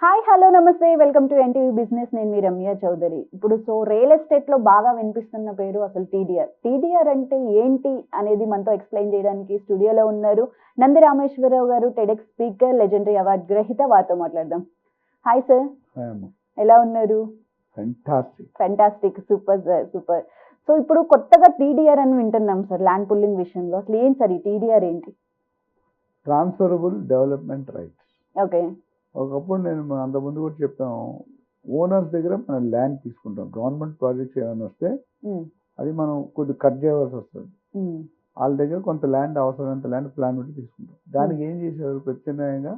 Hi hello నమస్తే welcome to NTV business. నేను మీ రమ్య చౌదరి. ఇప్పుడు రియల్ ఎస్టేట్ లో బాగా వినిపిస్తున్న పేరు అసలు టీడీఆర్ అంటే ఏంటి అనేది మనతో ఎక్స్ప్లెయిన్ చేయడానికి స్టూడియోలో ఉన్నారు నంది రామేశ్వరరావు గారు, టెడెక్స్ స్పీకర్, లెజెండరీ అవార్డ్ గ్రహీత. వారితో మాట్లాడదాం. హాయ్ సార్, ఎలా ఉన్నారు? Fantastic, super sir, super. So ఇప్పుడు కొత్తగా టీడీఆర్ అని వింటున్నాం సార్, ల్యాండ్ పుల్లింగ్ విషయంలో. అసలు ఏం సార్ ఈ టీడీఆర్ ఏంటి? Transferable development rights. ఓకే. ఒకప్పుడు నేను అంతకుముందు కూడా చెప్పాము, ఓనర్స్ దగ్గర మనం ల్యాండ్ తీసుకుంటాం. గవర్నమెంట్ ప్రాజెక్ట్స్ ఏమైనా వస్తే అది మనం కొద్దిగా కట్ చేయవలసి వస్తుంది. వాళ్ళ దగ్గర కొంత ల్యాండ్, అవసరమైనంత ల్యాండ్ ప్లాన్ పెట్టి తీసుకుంటాం. దానికి ఏం చేసేవారు, ప్రత్యామ్నాయంగా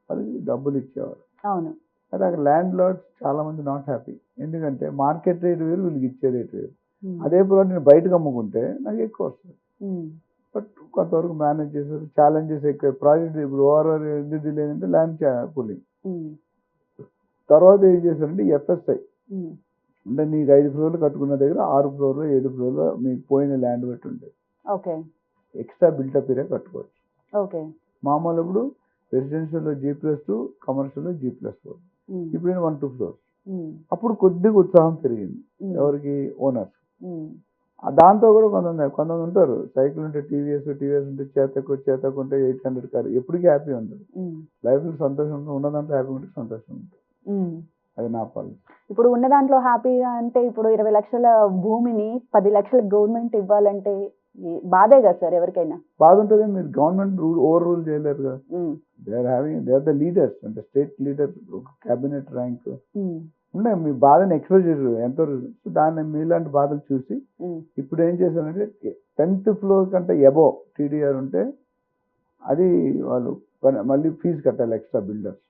వాళ్ళకి డబ్బులు ఇచ్చేవారు. అవును. అయితే అక్కడ ల్యాండ్ లార్డ్స్ చాలా మంది నాట్ హ్యాపీ. ఎందుకంటే మార్కెట్ రేట్ వేరు, వీళ్ళకి ఇచ్చే రేట్ వేరు. అదే ప్లాట్ నేను బయటకు అమ్ముకుంటే నాకు ఎక్కువ వస్తుంది. బట్ కొంతవరకు మేనేజ్ చేశారు. ఛాలెంజెస్ ఎక్కువ. ప్రాజెక్ట్ ఇప్పుడు ఓవర్ ఎందుకు డిలే అంటే ల్యాండ్ పూలింగ్. తర్వాత ఏం చేశారంటే ఎఫ్ఎస్ఐ అంటే నీకు 5 ఫ్లోర్లు కట్టుకున్న దగ్గర 6 ఫ్లోర్లు 7 ఫ్లోర్లు మీకు పోయిన ల్యాండ్ బట్టి ఉంటుంది. ఎక్స్ట్రా బిల్టప్ ఏరియా కట్టుకోవచ్చు. మామూలు ఇప్పుడు రెసిడెన్షియల్లో G+2, కమర్షియల్లో G+4. ఇప్పుడు 1-2 ఫ్లోర్స్. అప్పుడు కొద్దిగా ఉత్సాహం పెరిగింది ఎవరికి, ఓనర్స్. దాంతో కూడా కొంతమంది ఉంటారు, సైకిల్ ఉంటే టీవీఎస్ ఉంటే చేతకు ఉంటే 800 కారు, ఎప్పటికీ హ్యాపీ ఉంటుంది. లైఫ్లో సంతోషం ఉన్న దాంట్లో హ్యాపీ ఉంటే సంతోషం ఉంటుంది. అది నా పాలన. ఇప్పుడు ఉన్న దాంట్లో హ్యాపీగా అంటే ఇప్పుడు 20 లక్షల భూమిని 10 లక్షల గవర్నమెంట్ ఇవ్వాలంటే బాధే కదా సార్ ఎవరికైనా? బాధ ఉంటుంది. మీరు గవర్నమెంట్ ఓవర్ రూల్ చేయలేరు కదా. దే ఆర్ ద లీడర్స్, అంటే స్టేట్ లీడర్, క్యాబినెట్ ర్యాంక్ ఉన్నాయి. మీ బాధని ఎక్స్ప్రెస్ చేశారు ఎంతో. దాన్ని మీలాంటి బాధలు చూసి ఇప్పుడు ఏం చేశారంటే 10th ఫ్లోర్ కంటే అబోవ్ టీడీఆర్ ఉంటే అది వాళ్ళు మళ్ళీ ఫీజు కట్టాలి, ఎక్స్ట్రా బిల్డర్స్.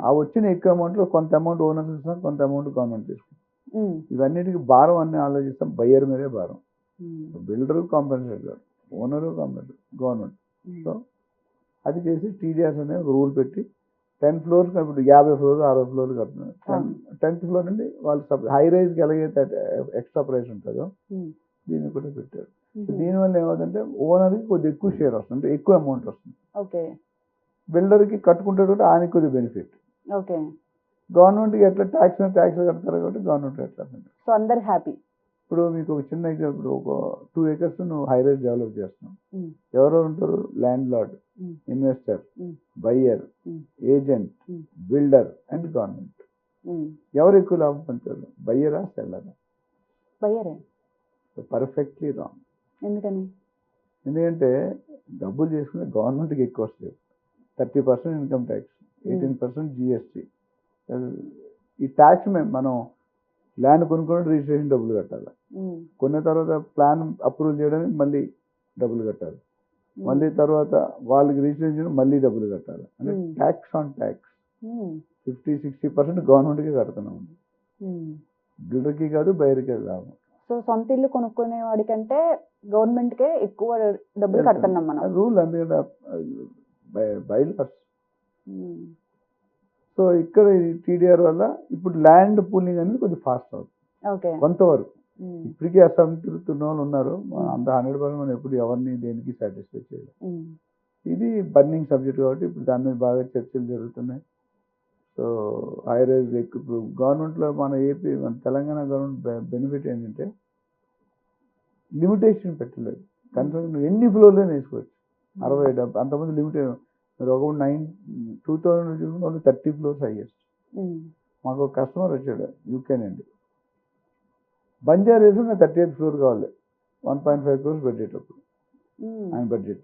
ఆ వచ్చిన ఎక్కువ అమౌంట్లో కొంత అమౌంట్ ఓనర్స్ ఇస్తాం, కొంత అమౌంట్ గవర్నమెంట్ తీసుకుంటాం. ఇవన్నిటికి భారం అన్నీ ఆలోచిస్తాం, బయ్యర్ మీదే భారం. బిల్డరు కాంపెన్సేట్ కాదు, ఓనరు కాంపెన్సేట్, గవర్నమెంట్. సో అది చేసి టీడీఆర్స్ అనే ఒక రూల్ పెట్టి 10 ఫ్లోర్స్ ఇప్పుడు 50 ఫ్లోర్లు 60 ఫ్లోర్లు కడుతున్నారు. 10th ఫ్లోర్ నుండి వాళ్ళు హై రైజ్కి ఎలాగైతే ఎక్స్ట్రా ప్రైస్ ఉంటుందో దీన్ని కూడా పెట్టారు. దీనివల్ల ఏమవుతుందంటే ఓనర్కి కొద్దిగా ఎక్కువ షేర్ వస్తుంది, అంటే ఎక్కువ అమౌంట్ వస్తుంది. బిల్డర్కి కట్టుకుంటే ఆయనకి కొద్దిగా బెనిఫిట్. గవర్నమెంట్కి ఎట్లా ట్యాక్స్ కడతారు కాబట్టి గవర్నమెంట్ ఎట్లా. సో అందరు హ్యాపీ. ఇప్పుడు మీకు ఒక చిన్న ఎగ్జాంపుల్, ఒక 2 acres నువ్వు హై రైజ్ డెవలప్ చేస్తున్నావు. ఎవరెవరు ఉంటారు? Landlord, investor, buyer, agent, builder and government. ఎవరు ఎక్కువ లాభం పొందుతారు? బయ్యరా, సెల్లరా? బయ్యరే. Perfectly wrong. ఎందుకంటే డబ్బులు చేసుకునే గవర్నమెంట్కి ఎక్కువ వస్తాయి. 30% ఇన్కమ్ ట్యాక్స్, 18% GST. ఈ ట్యాక్స్ మనం ల్యాండ్ కొనుక్కొని రిజిస్ట్రేషన్ డబ్బులు కట్టాలి. కొన్న తర్వాత ప్లాన్ అప్రూవల్ చేయడానికి మళ్ళీ డబ్బులు కట్టాలి. మళ్ళీ తర్వాత వాళ్ళకి రిజిస్ట్రేషన్ మళ్ళీ డబ్బులు కట్టాలి. అంటే ట్యాక్స్ ఆన్ ట్యాక్స్ 50-60% గవర్నమెంట్కి కడుతున్నాం. బిల్డర్కి కాదు, బయర్కి లాభం. సో సొంత ఇల్లు కొనుక్కునే వాడికంటే గవర్నమెంట్కే ఎక్కువ డబ్బులు కడుతున్నాం మనం. రూల్ అందుకంటే బైలాస్. సో ఇక్కడ టీడీఆర్ వల్ల ఇప్పుడు ల్యాండ్ పూలింగ్ అనేది కొద్దిగా ఫాస్ట్ అవుతుంది కొంతవరకు. ఇప్పటికీ అసంతృప్తున్న వాళ్ళు ఉన్నారు. అంత 100% మనం ఎప్పుడు ఎవరిని దేనికి సాటిస్ఫై చేయాలి. ఇది బర్నింగ్ సబ్జెక్ట్ కాబట్టి ఇప్పుడు దాని మీద బాగా చర్చలు జరుగుతున్నాయి. సో హై రైజ్ ఇప్పుడు గవర్నమెంట్లో మన ఏపీ, మన తెలంగాణ గవర్నమెంట్ బెనిఫిట్ ఏంటంటే లిమిటేషన్ పెట్టలేదు. కనీసం ఎన్ని ఫ్లోర్లో వేసుకోవచ్చు, 60-70. అంతమంది లిమిట్. మీరు ఒక 2000 చూసుకుంటే ఓన్లీ 30 ఫ్లోర్స్ హైయెస్ట్. మాకు ఒక కస్టమర్ వచ్చాడు యూకే నుండి. బంజారా హిల్స్ 38th ఫ్లోర్ కావాలి, 1.5 crores పెట్టేటప్పుడు ఆయన బడ్జెట్.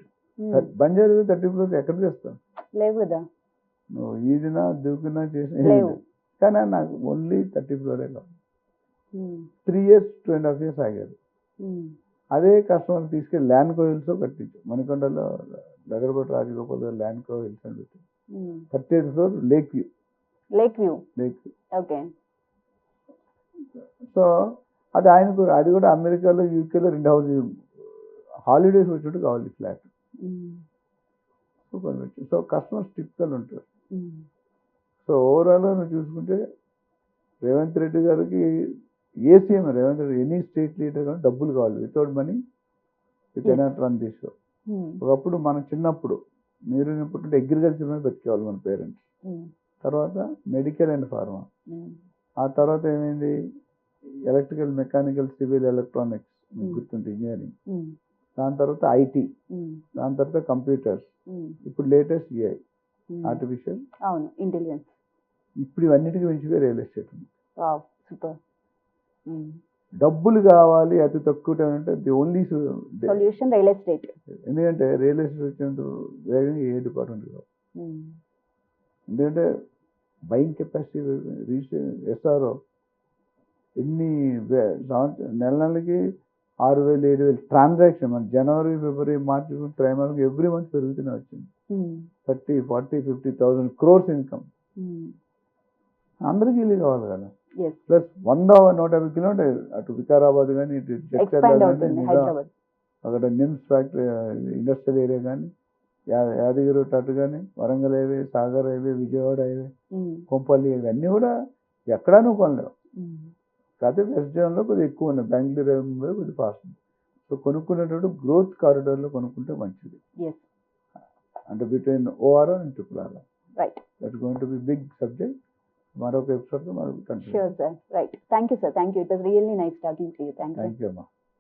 బంజారా హిల్స్ 30 ఫ్లోర్స్ ఎక్కడ చేస్తావు? లేవు కదా. నువ్వు ఈదినా దూకినా చేసిన, కానీ నాకు ఓన్లీ 30 ఫ్లోరే కావాలి. 3 years 2.5 years ఆగారు. అదే కస్టమర్ తీసుకెళ్ళి ల్యాండ్ కో హిల్స్ కట్టించు. మణికొండలో దగ్గరపాటి రాజగోపాల్ గారు ల్యాండ్ కో హిల్స్ అని పెట్టి 38th floor lake view. So అది ఆయనకు, అది కూడా అమెరికాలో యూకేలో 2 houses హాలిడేస్ వచ్చేట్టు కావాలి ఫ్లాట్. సో కస్టమర్స్ టిపికల్ ఉంటారు. సో ఓవరాల్గా నువ్వు చూసుకుంటే రేవంత్ రెడ్డి గారికి ACM Revanth Reddy, any state leader కానీ డబ్బులు కావాలి. Without money you cannot run this show. ఒకప్పుడు మనం చిన్నప్పుడు మీరు పుట్టిన అగ్రికల్చర్ మీద బతికేవాళ్ళు మన పేరెంట్స్. తర్వాత మెడికల్ అండ్ ఫార్మా, ఆ తర్వాత ఏమైంది ఎలక్ట్రికల్, మెకానికల్, సివిల్, ఎలక్ట్రానిక్స్, గుర్తుంటే ఇంజనీరింగ్, దాని తర్వాత ఐటీ, దాని తర్వాత కంప్యూటర్స్, ఇప్పుడు లేటెస్ట్ ఏఐ, ఆర్టిఫిషియల్ అవును ఇంటెలిజెన్స్. ఇప్పుడు ఇవన్నిటికీ మించిపోయి రియల్ ఎస్టేట్ ఉంది. సూపర్. డబ్బులు కావాలి అతి తక్కువ టైం అంటే the only solution real estate. ఎందుకంటే రియల్ ఎస్టేట్ వచ్చినంత వేగంగా ఏ డిపార్ట్మెంట్ కావు. ఎందుకంటే బయింగ్ కెపాసిటీ ఎస్ఆర్ఓ ఎన్ని నెల నెలకి 6,000 7,000 ట్రాన్సాక్షన్, మన జనవరి ఫిబ్రవరి మార్చి త్రైమాసిక ఎవ్రీ మంత్ పెరుగుతూనే వచ్చింది. 30, 40, 50,000 crores ఇన్కమ్ అందరికీ ఇల్లు కావాలి కదా. ప్లస్ 100-150 కిలోమీటర్ అటు వికారాబాద్ కానీ, ఇటు జడ్చర్ల కానీ, అక్కడ నిమ్స్ ఫ్యాక్టరీ ఇండస్ట్రియల్ ఏరియా కానీ, యాదగిరి అటు కానీ, Warangal highway, Sagar highway, Vijayawada highway, Kompally highway అన్నీ కూడా ఎక్కడా నువ్వు కొనలేవు. కాకపోతే వెస్ట్ జోన్లో కొద్దిగా ఎక్కువ ఉన్నాయి, బెంగళూరు ముంబై కొద్దిగా ఫాస్ట్ ఉంది. సో కొనుక్కునేటప్పుడు గ్రోత్ కారిడార్లో కొనుక్కుంటే మంచిది. అంటే between ORR and triple R. Right. That's going to be big subject. మరొక ఎపిసోడ్లో మరొక continue. Sure, sir. Right. Thank you, sir. Thank you. It was really nice talking to you. Thank you. Thank you, అమ్మా.